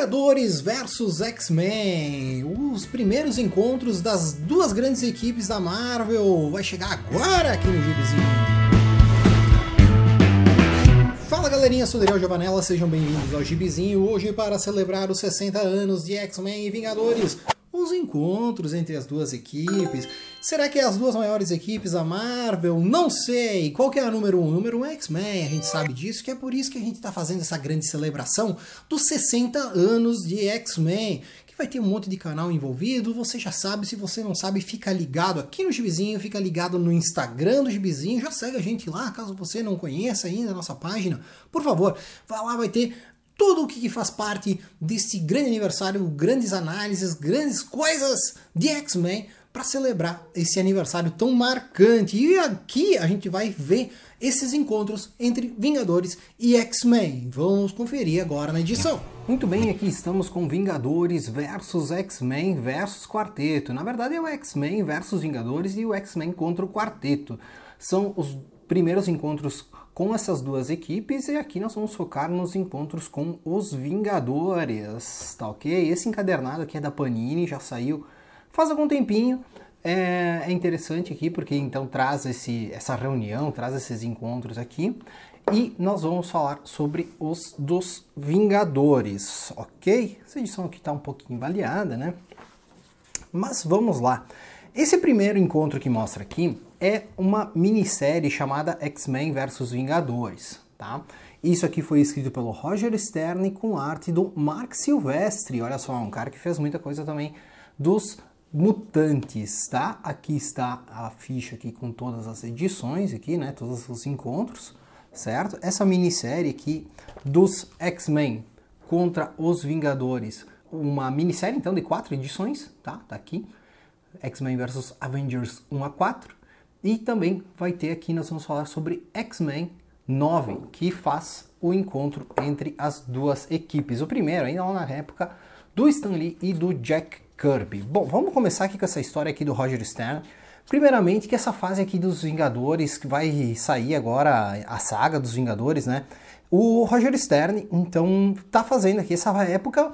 Vingadores versus X-Men, os primeiros encontros das duas grandes equipes da Marvel vai chegar agora aqui no Gibizinho. Fala galerinha, sou Daniel Giovanella, sejam bem-vindos ao Gibizinho, hoje para celebrar os 60 anos de X-Men e Vingadores, os encontros entre as duas equipes. Será que é as duas maiores equipes da Marvel? Não sei. Qual que é a número 1? Número 1 é X-Men, a gente sabe disso, que é por isso que a gente está fazendo essa grande celebração dos 60 anos de X-Men, que vai ter um monte de canal envolvido, você já sabe. Se você não sabe, fica ligado aqui no Gibizinho, fica ligado no Instagram do Gibizinho, já segue a gente lá, caso você não conheça ainda a nossa página. Por favor, vá lá, vai ter tudo o que faz parte desse grande aniversário, grandes análises, grandes coisas de X-Men para celebrar esse aniversário tão marcante. E aqui a gente vai ver esses encontros entre Vingadores e X-Men. Vamos conferir agora na edição. Muito bem, aqui estamos com Vingadores versus X-Men versus Quarteto. Na verdade é o X-Men versus Vingadores e o X-Men contra o Quarteto. São os primeiros encontros com essas duas equipes, e aqui nós vamos focar nos encontros com os Vingadores, tá ok? Esse encadernado aqui é da Panini, já saiu faz algum tempinho. É interessante aqui porque então traz essa reunião, traz esses encontros aqui, e nós vamos falar sobre os dos Vingadores, ok? Essa edição aqui tá um pouquinho baleada, né? Mas vamos lá. Esse primeiro encontro que mostra aqui é uma minissérie chamada X-Men vs Vingadores, tá? Isso aqui foi escrito pelo Roger Stern com arte do Marc Silvestri, olha só, um cara que fez muita coisa também dos Mutantes, tá? Aqui está a ficha aqui com todas as edições aqui, né? Todos os encontros, certo? Essa minissérie aqui dos X-Men contra os Vingadores, uma minissérie então de 4 edições, tá? Tá aqui. X-Men vs Avengers 1 a 4, e também vai ter aqui, nós vamos falar sobre X-Men 9, que faz o encontro entre as duas equipes. O primeiro ainda lá na época do Stan Lee e do Jack Kirby. Bom, vamos começar aqui com essa história aqui do Roger Stern. Primeiramente que essa fase aqui dos Vingadores, que vai sair agora a saga dos Vingadores, né? O Roger Stern, então, tá fazendo aqui essa época,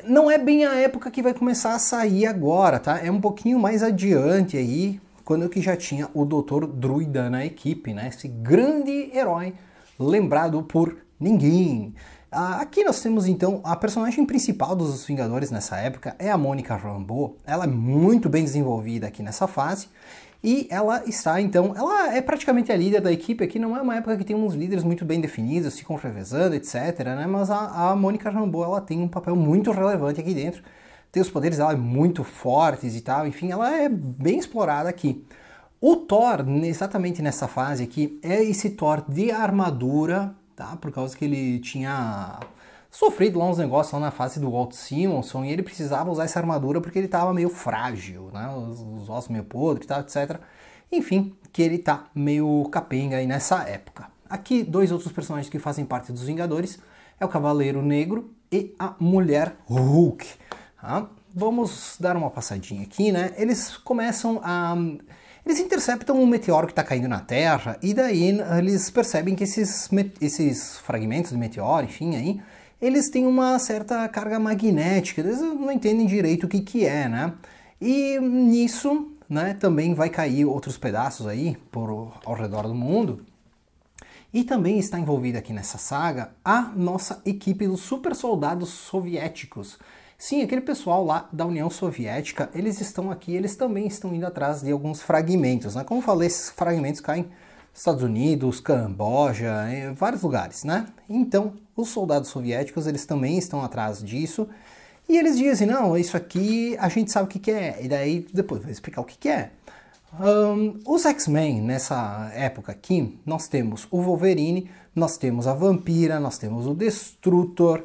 não é bem a época que vai começar a sair agora, tá? É um pouquinho mais adiante aí, quando que já tinha o Dr. Druida na equipe, né? Esse grande herói lembrado por ninguém. Aqui nós temos então a personagem principal dos Vingadores nessa época é a Monica Rambeau. Ela é muito bem desenvolvida aqui nessa fase. E ela está, então, ela é praticamente a líder da equipe. Aqui não é uma época que tem uns líderes muito bem definidos, ficam revezando, etc, né? Mas a Monica Rambeau, ela tem um papel muito relevante aqui dentro. Tem os poderes dela muito fortes e tal, enfim, ela é bem explorada aqui. O Thor, exatamente nessa fase aqui, é esse Thor de armadura, tá? Por causa que ele tinha sofrido lá uns negócios lá na fase do Walt Simonson, e ele precisava usar essa armadura porque ele estava meio frágil, né? Os ossos meio podres e tal, etc. Enfim, que ele tá meio capenga aí nessa época. Aqui, dois outros personagens que fazem parte dos Vingadores é o Cavaleiro Negro e a Mulher Hulk. Tá? Vamos dar uma passadinha aqui, né? Eles começam a... Eles interceptam um meteoro que está caindo na Terra, e daí eles percebem que esses fragmentos de meteoro, enfim, aí, eles têm uma certa carga magnética, eles não entendem direito o que é, né? E nisso, né, também vai cair outros pedaços aí ao redor do mundo. E também está envolvida aqui nessa saga a nossa equipe dos super soldados soviéticos. Sim, aquele pessoal lá da União Soviética, eles estão aqui, eles também estão indo atrás de alguns fragmentos, né? Como eu falei, esses fragmentos caem nos Estados Unidos, Camboja, em vários lugares, né? Então, os soldados soviéticos, eles também estão atrás disso, e eles dizem, não, isso aqui a gente sabe o que é, e daí depois vou explicar o que é. Os X-Men, nessa época aqui, nós temos o Wolverine, nós temos a Vampira, nós temos o Destrutor,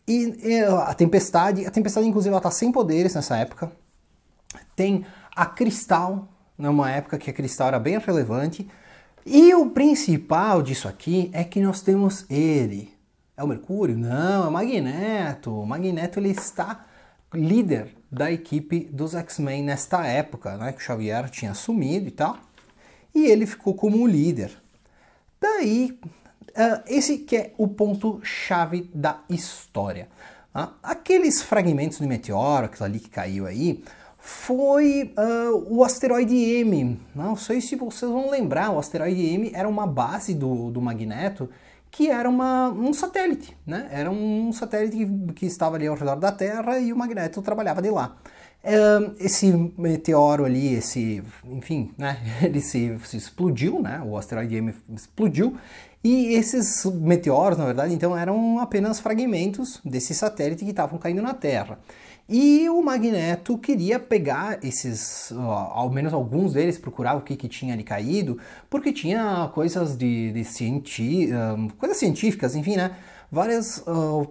e a Tempestade inclusive ela tá sem poderes nessa época. Tem a Cristal, numa época que a Cristal era bem relevante. E o principal disso aqui é que nós temos ele. É o Mercúrio? Não, é o Magneto. O Magneto, ele está líder da equipe dos X-Men nesta época, né? Que o Xavier tinha assumido e tal. E ele ficou como líder. Daí... esse que é o ponto-chave da história. Tá? Aqueles fragmentos de meteoro, aquilo ali que caiu aí, foi o asteroide M. Não sei se vocês vão lembrar, o asteroide M era uma base do Magneto, que era um satélite, né? Era um satélite que estava ali ao redor da Terra e o Magneto trabalhava de lá. Esse meteoro ali, enfim, né? Ele se explodiu, né? O asteroide M explodiu. E esses meteoros, na verdade, então eram apenas fragmentos desse satélite que estavam caindo na Terra. E o Magneto queria pegar esses, ao menos alguns deles, procurar o que tinha ali caído, porque tinha coisas coisas científicas, enfim, né? Várias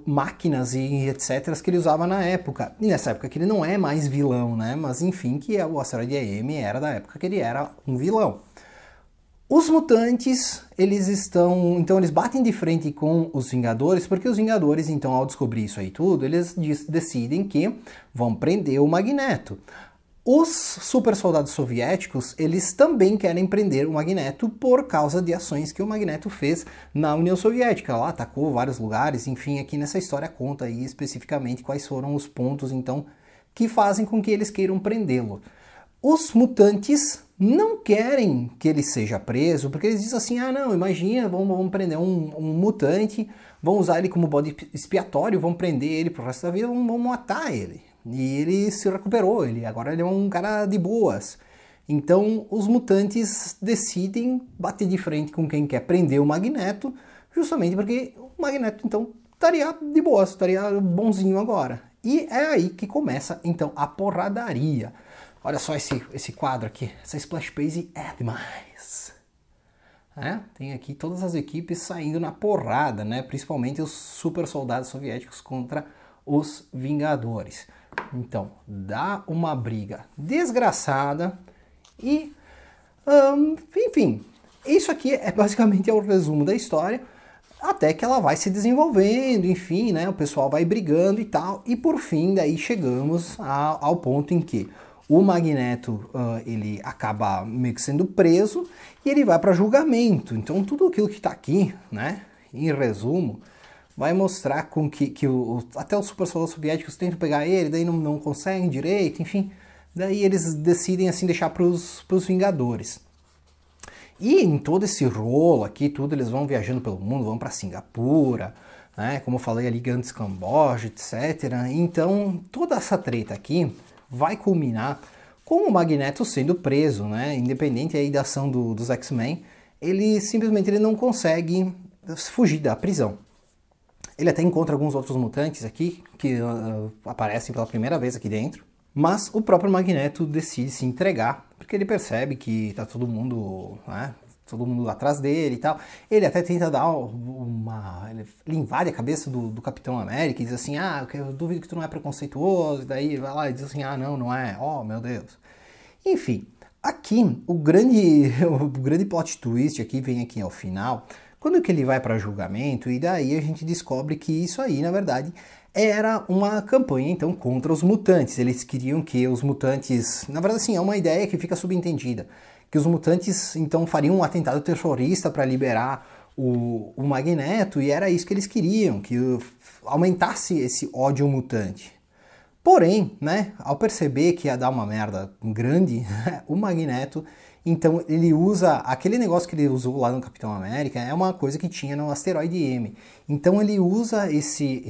máquinas e etc. que ele usava na época. E nessa época que ele não é mais vilão, né? Mas enfim, que o asteroide M era da época que ele era um vilão. Os mutantes, então eles batem de frente com os Vingadores, porque os Vingadores, então, ao descobrir isso aí tudo, eles decidem que vão prender o Magneto. Os super soldados soviéticos, eles também querem prender o Magneto por causa de ações que o Magneto fez na União Soviética. Lá atacou vários lugares, enfim, aqui nessa história conta aí especificamente quais foram os pontos, então, que fazem com que eles queiram prendê-lo. Os mutantes não querem que ele seja preso, porque eles dizem assim, ah não, imagina, vamos prender um mutante, vão usar ele como bode expiatório, vão prender ele pro resto da vida, vão matar ele. E ele se recuperou, agora ele é um cara de boas. Então os mutantes decidem bater de frente com quem quer prender o Magneto, justamente porque o Magneto então estaria de boas, estaria bonzinho agora. E é aí que começa então a porradaria. Olha só esse quadro aqui, essa splash page é demais. Tem aqui todas as equipes saindo na porrada, né? Principalmente os super soldados soviéticos contra os Vingadores. Então, dá uma briga desgraçada e, enfim, isso aqui é basicamente o resumo da história, até que ela vai se desenvolvendo, enfim, né? O pessoal vai brigando e tal, e por fim daí chegamos ao ponto em que o Magneto, ele acaba meio que sendo preso e ele vai para julgamento. Então tudo aquilo que está aqui, né, em resumo, vai mostrar com que até os super soldados soviéticos tentam pegar ele, daí não conseguem direito, enfim. Daí eles decidem assim deixar para os Vingadores. E em todo esse rolo aqui, tudo, eles vão viajando pelo mundo, vão para Singapura, né, como eu falei ali, antes Camboja, etc. Então toda essa treta aqui vai culminar com o Magneto sendo preso, né? Independente aí da ação dos X-Men, ele simplesmente não consegue fugir da prisão. Ele até encontra alguns outros mutantes aqui, que aparecem pela primeira vez aqui dentro, mas o próprio Magneto decide se entregar, porque ele percebe que tá todo mundo, né? Todo mundo atrás dele e tal. Ele até tenta dar ele invade a cabeça do Capitão América e diz assim, eu duvido que tu não é preconceituoso. E daí vai lá e diz assim, não é. Oh, meu Deus. Enfim, aqui o grande plot twist aqui vem aqui ao final, quando que ele vai para julgamento, e daí a gente descobre que isso aí, na verdade, era uma campanha, então, contra os mutantes. Eles queriam que os mutantes... Na verdade, assim, é uma ideia que fica subentendida. Que os mutantes, então, fariam um atentado terrorista para liberar o Magneto, e era isso que eles queriam, que aumentasse esse ódio mutante. Porém, né, ao perceber que ia dar uma merda grande, o Magneto, então, ele usa aquele negócio que ele usou lá no Capitão América, é uma coisa que tinha no asteroide M. Então ele usa esse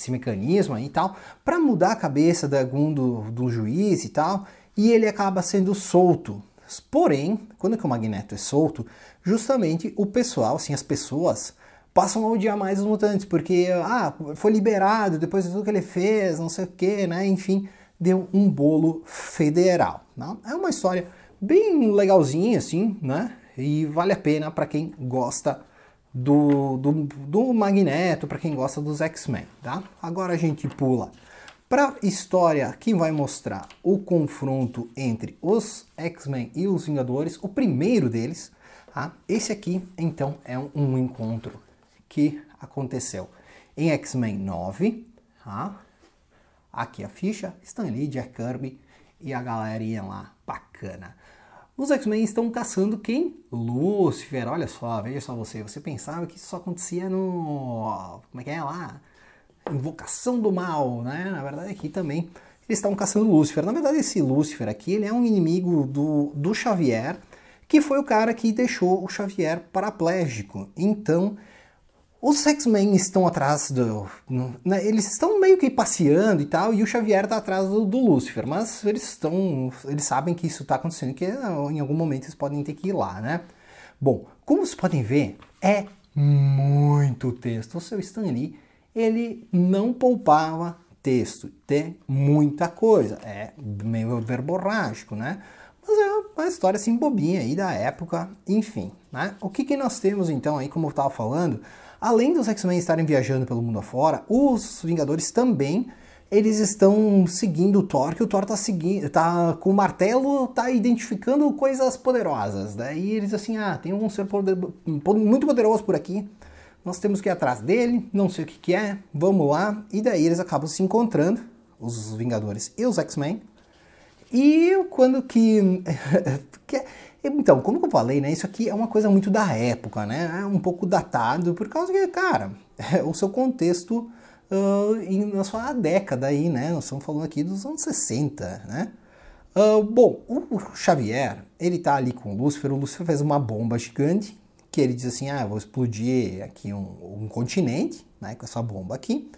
mecanismo aí e tal, para mudar a cabeça do juiz e tal, e ele acaba sendo solto. Porém, quando que o Magneto é solto, justamente o pessoal, assim, as pessoas passam a odiar mais os mutantes, porque, foi liberado depois de tudo que ele fez, não sei o que, né, enfim, deu um bolo federal. Não? É uma história bem legalzinha, assim, né, e vale a pena para quem gosta do Magneto, para quem gosta dos X-Men, tá? Agora a gente pula para a história que vai mostrar o confronto entre os X-Men e os Vingadores, o primeiro deles, tá? Esse aqui, então, é um encontro que aconteceu em X-Men 9, tá? Aqui a ficha, Stan Lee, Jack Kirby e a galerinha lá, bacana. Os X-Men estão caçando quem? Lúcifer, olha só, veja só você pensava que isso só acontecia no... como é que é lá? invocação do mal, né? Na verdade aqui também eles estavam caçando Lúcifer. Na verdade esse Lúcifer aqui, ele é um inimigo do Xavier, que foi o cara que deixou o Xavier paraplégico. Então, os X-Men estão atrás né, eles estão meio que passeando e tal, e o Xavier está atrás do Lúcifer, mas eles sabem que isso está acontecendo, que em algum momento eles podem ter que ir lá, né? Bom, como vocês podem ver, é muito texto. O seu Stan Lee, ele não poupava texto, tem muita coisa, é meio verborrágico, né? Mas é uma história assim bobinha aí da época, enfim, né? O que nós temos então aí, como eu estava falando, além dos X-Men estarem viajando pelo mundo afora, os Vingadores também, eles estão seguindo o Thor, que o Thor tá com o martelo, tá identificando coisas poderosas. Daí eles assim, tem um ser muito poderoso por aqui, nós temos que ir atrás dele, não sei o que é, vamos lá. E daí eles acabam se encontrando, os Vingadores e os X-Men. E quando que... Então, como eu falei, né, isso aqui é uma coisa muito da época, né, é um pouco datado, por causa que, cara, o seu contexto na sua década aí, né, nós estamos falando aqui dos anos 60, né. Bom, o Xavier, ele tá ali com o Lúcifer fez uma bomba gigante, que ele diz assim, vou explodir aqui um continente, né, com essa bomba aqui,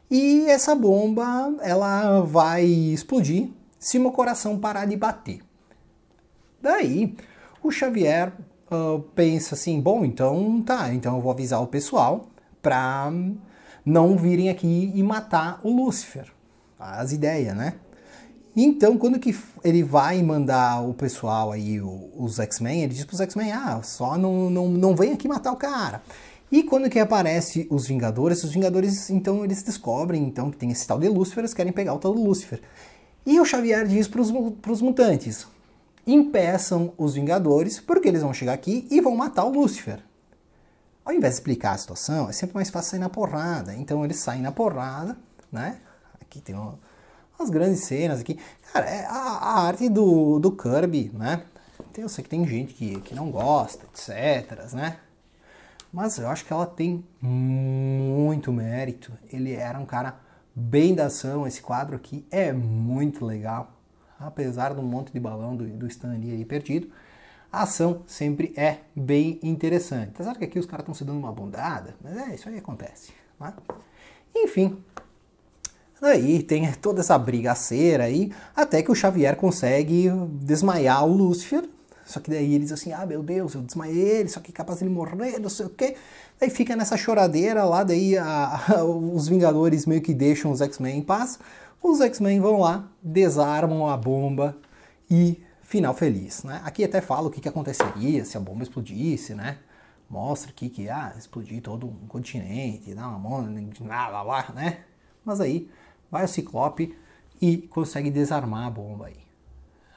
e essa bomba, ela vai explodir se meu coração parar de bater. Daí, o Xavier pensa assim, bom, então eu vou avisar o pessoal para não virem aqui e matar o Lúcifer. As ideias, né? Então, quando que ele vai mandar o pessoal aí, os X-Men, ele diz para os X-Men, só não vem aqui matar o cara. E quando que aparece os Vingadores, então, eles descobrem então que tem esse tal de Lúcifer, eles querem pegar o tal do Lúcifer. E o Xavier diz para os mutantes, impeçam os Vingadores, porque eles vão chegar aqui e vão matar o Lúcifer. Ao invés de explicar a situação, é sempre mais fácil sair na porrada. Então eles saem na porrada, né? Aqui tem umas grandes cenas aqui. Cara, a arte do Kirby, né? Eu sei que tem gente que não gosta, etc, né? Mas eu acho que ela tem muito mérito. Ele era um cara bem da ação. Esse quadro aqui é muito legal. Apesar de um monte de balão do Stan Lee aí perdido, a ação sempre é bem interessante. Apesar que aqui os caras estão se dando uma bundada, mas isso aí acontece, né? Enfim, daí tem toda essa brigaceira aí, até que o Xavier consegue desmaiar o Lúcifer. Só que daí eles assim, meu Deus, eu desmaiei ele, só que capaz de ele morrer, não sei o quê. Daí fica nessa choradeira lá, daí os Vingadores meio que deixam os X-Men em paz. Os X-Men vão lá, desarmam a bomba e final feliz, né? Aqui até fala o que aconteceria se a bomba explodisse, né? Mostra aqui que explodir todo um continente, dá uma mão, né? Mas aí vai o Ciclope e consegue desarmar a bomba aí,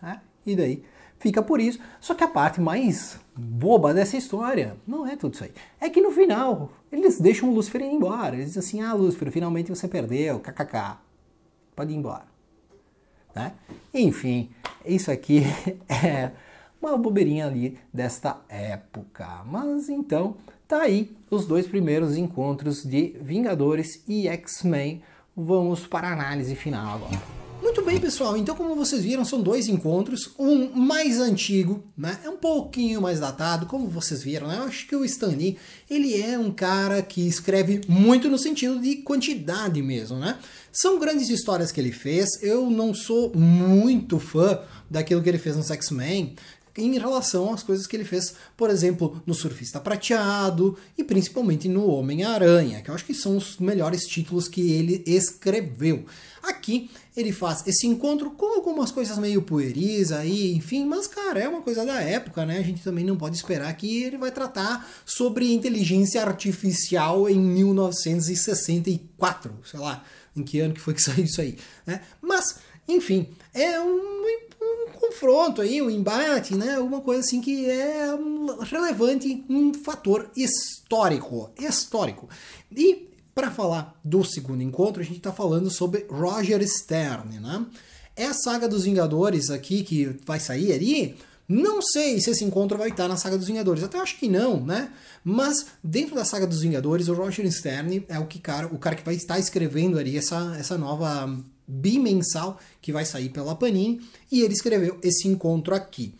né? E daí fica por isso. Só que a parte mais boba dessa história não é tudo isso aí. É que no final eles deixam o Lúcifer ir embora. Eles dizem assim, Lúcifer, finalmente você perdeu, kkk. Pode ir embora, né? Enfim, isso aqui é uma bobeirinha ali desta época. Mas então, tá aí os dois primeiros encontros de Vingadores e X-Men. Vamos para a análise final agora. Muito bem, pessoal, então como vocês viram, são dois encontros, um mais antigo, né, é um pouquinho mais datado, como vocês viram, né, eu acho que o Stan Lee, ele é um cara que escreve muito no sentido de quantidade mesmo, né, são grandes histórias que ele fez, eu não sou muito fã daquilo que ele fez no X-Men, em relação às coisas que ele fez, por exemplo, no Surfista Prateado e principalmente no Homem-Aranha, que eu acho que são os melhores títulos que ele escreveu. Aqui ele faz esse encontro com algumas coisas meio pueris aí, enfim, mas cara, é uma coisa da época, né? A gente também não pode esperar que ele vai tratar sobre inteligência artificial em 1964, sei lá, em que ano que foi que saiu isso aí, né? Mas, enfim, é um confronto aí, um embate, né? Uma coisa assim que é relevante, um fator histórico. E para falar do segundo encontro, a gente está falando sobre Roger Stern, né? É a saga dos Vingadores aqui que vai sair ali Não sei se esse encontro vai estar na Saga dos Vingadores, até acho que não, né? Mas dentro da Saga dos Vingadores, o Roger Stern é o cara que vai estar escrevendo ali essa nova bimensal que vai sair pela Panini, e ele escreveu esse encontro aqui.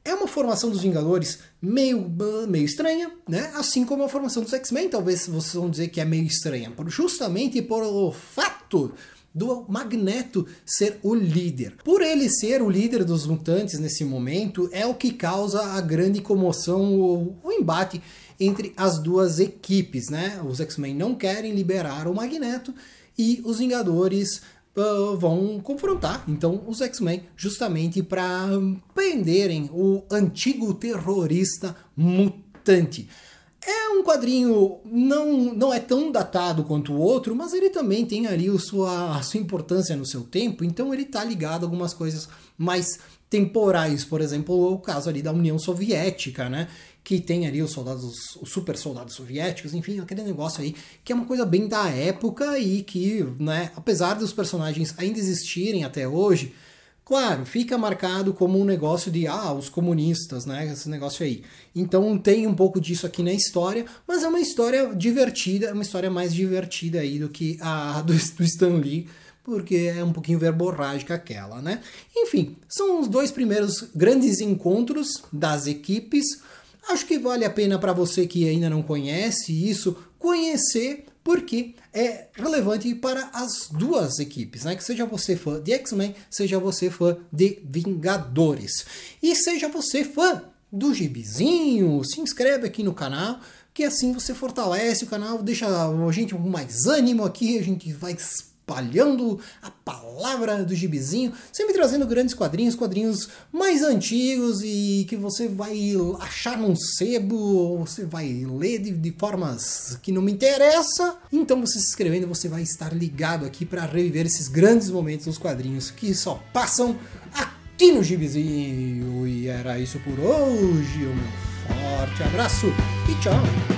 É uma formação dos Vingadores meio estranha, né? Assim como a formação dos X-Men, talvez vocês vão dizer que é meio estranha, justamente por o fato do Magneto ser o líder. Por ele ser o líder dos mutantes nesse momento, é o que causa a grande comoção, o embate entre as duas equipes, né? Os X-Men não querem liberar o Magneto e os Vingadores vão confrontar, então, os X-Men justamente para prenderem o antigo terrorista mutante. É um quadrinho, não é tão datado quanto o outro, mas ele também tem ali a sua importância no seu tempo, então ele tá ligado a algumas coisas mais temporais, por exemplo, o caso ali da União Soviética, né? Que tem ali os super soldados soviéticos, enfim, aquele negócio aí, que é uma coisa bem da época e que, né, apesar dos personagens ainda existirem até hoje, claro, fica marcado como um negócio de, os comunistas, né, esse negócio aí. Então tem um pouco disso aqui na história, mas é uma história divertida, é uma história mais divertida aí do que a do Stan Lee, porque é um pouquinho verborrágica aquela, né. Enfim, são os dois primeiros grandes encontros das equipes. Acho que vale a pena para você que ainda não conhece isso, conhecer, porque é relevante para as duas equipes, né? Que seja você fã de X-Men, seja você fã de Vingadores. E seja você fã do Gibizinho, se inscreve aqui no canal, que assim você fortalece o canal, deixa a gente com mais ânimo aqui, a gente vai espalhando a palavra do Gibizinho, sempre trazendo grandes quadrinhos mais antigos e que você vai achar num sebo, você vai ler de formas que não me interessa. Então você se inscrevendo, você vai estar ligado aqui para reviver esses grandes momentos dos quadrinhos que só passam aqui no Gibizinho. E era isso por hoje, um forte abraço e tchau!